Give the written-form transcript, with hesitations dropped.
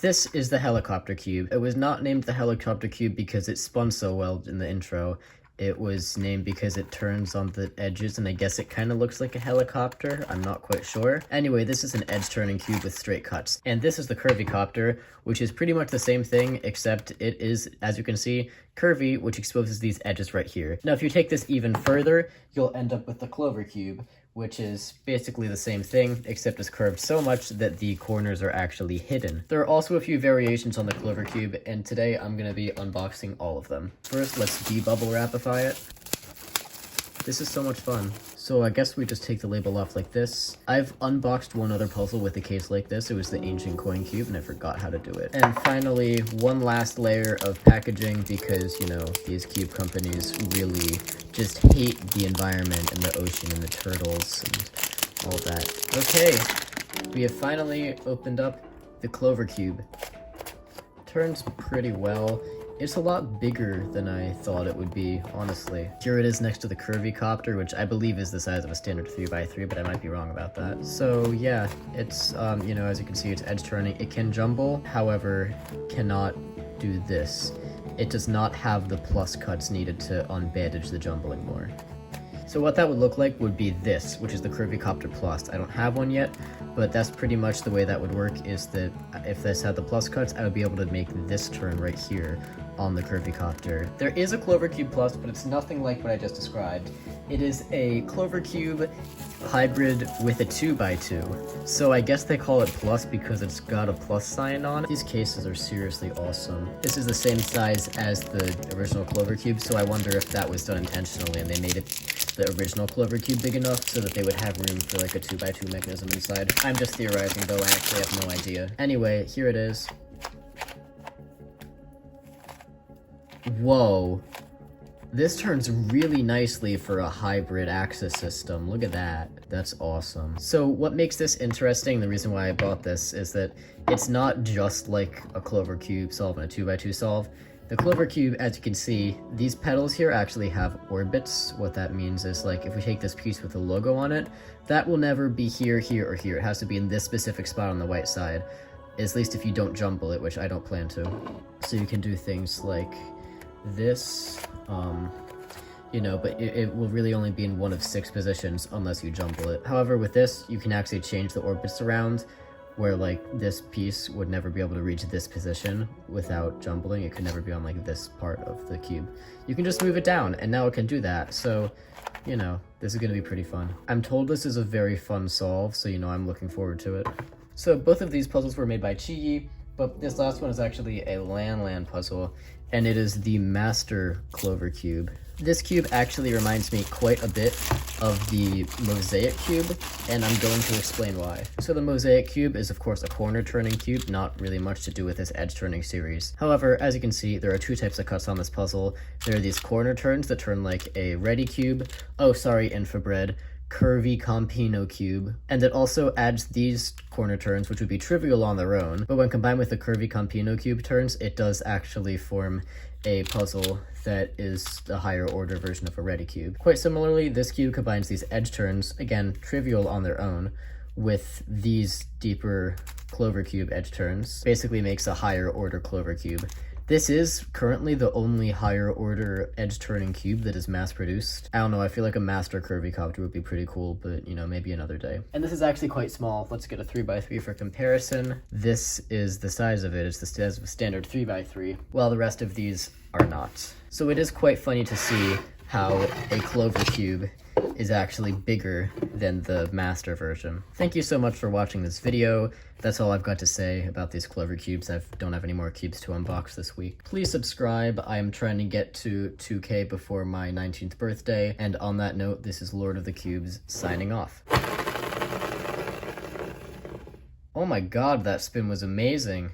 This is the helicopter cube. It was not named the helicopter cube because it spun so well in the intro. It was named because it turns on the edges, and I guess it kind of looks like a helicopter. I'm not quite sure. Anyway, this is an edge-turning cube with straight cuts. And this is the curvy copter, which is pretty much the same thing, except it is, as you can see, curvy, which exposes these edges right here. Now, if you take this even further, you'll end up with the Clover Cube, which is basically the same thing, except it's curved so much that the corners are actually hidden. There are also a few variations on the Clover Cube, and today I'm going to be unboxing all of them. First, let's de-bubble wrapify it. This is so much fun. So I guess we just take the label off like this. I've unboxed one other puzzle with a case like this. It was the ancient coin cube, and I forgot how to do it. And finally, one last layer of packaging because, you know, these cube companies really just hate the environment and the ocean and the turtles and all that. Okay, we have finally opened up the Clover Cube. Turns pretty well. It's a lot bigger than I thought it would be, honestly. Here it is next to the curvy copter, which I believe is the size of a standard 3x3, but I might be wrong about that. So yeah, it's, you know, as you can see, it's edge turning. It can jumble, however, cannot do this. It does not have the plus cuts needed to unbandage the jumbling more. So what that would look like would be this, which is the Curvy Copter Plus. I don't have one yet, but that's pretty much the way that would work, is that if this had the plus cuts, I would be able to make this turn right here on the Curvy Copter. There is a Clover Cube Plus, but it's nothing like what I just described. It is a Clover Cube hybrid with a 2x2. So I guess they call it Plus because it's got a plus sign on it. These cases are seriously awesome. This is the same size as the original Clover Cube, so I wonder if that was done intentionally and they made it the original Clover Cube big enough so that they would have room for like a 2x2 mechanism inside. I'm just theorizing though, I actually have no idea. Anyway, here it is. Whoa. This turns really nicely for a hybrid axis system. Look at that. That's awesome. So what makes this interesting, the reason why I bought this, is that it's not just like a Clover Cube solve and a 2x2 solve. The Clover Cube, as you can see, these petals here actually have orbits. What that means is, like, if we take this piece with the logo on it, that will never be here, here, or here. It has to be in this specific spot on the white side, at least if you don't jumble it, which I don't plan to. So you can do things like this, you know, but it will really only be in one of 6 positions unless you jumble it. However, with this, you can actually change the orbits around, where like this piece would never be able to reach this position without jumbling. It could never be on like this part of the cube. You can just move it down and now it can do that. So, you know, this is gonna be pretty fun. I'm told this is a very fun solve, so you know, I'm looking forward to it. So both of these puzzles were made by Chi, but this last one is actually a Lan puzzle, and it is the Master Clover Cube. This cube actually reminds me quite a bit of the Mosaic Cube, and I'm going to explain why. So the Mosaic Cube is of course a corner turning cube, not really much to do with this edge turning series. However, as you can see, there are 2 types of cuts on this puzzle. There are these corner turns that turn like a ready cube. Oh, sorry, Infabread. Curvy Campino Cube, and it also adds these corner turns, which would be trivial on their own, but when combined with the Curvy Campino Cube turns, it does actually form a puzzle that is the higher order version of a ready cube. Quite similarly, this cube combines these edge turns, again, trivial on their own, with these deeper Clover Cube edge turns. Basically makes a higher order Clover Cube. This is currently the only higher order edge turning cube that is mass produced. I don't know, I feel like a Master Curvy Copter would be pretty cool, but you know, maybe another day. And this is actually quite small. Let's get a 3x3 for comparison. This is the size of it. It's the size of a standard 3x3, while the rest of these are not. So it is quite funny to see how a Clover Cube is actually bigger than the Master version. Thank you so much for watching this video. That's all I've got to say about these Clover Cubes. I don't have any more cubes to unbox this week. Please subscribe. I am trying to get to 2K before my 19th birthday. And on that note, this is Lord of the Cubes signing off. Oh my god, that spin was amazing.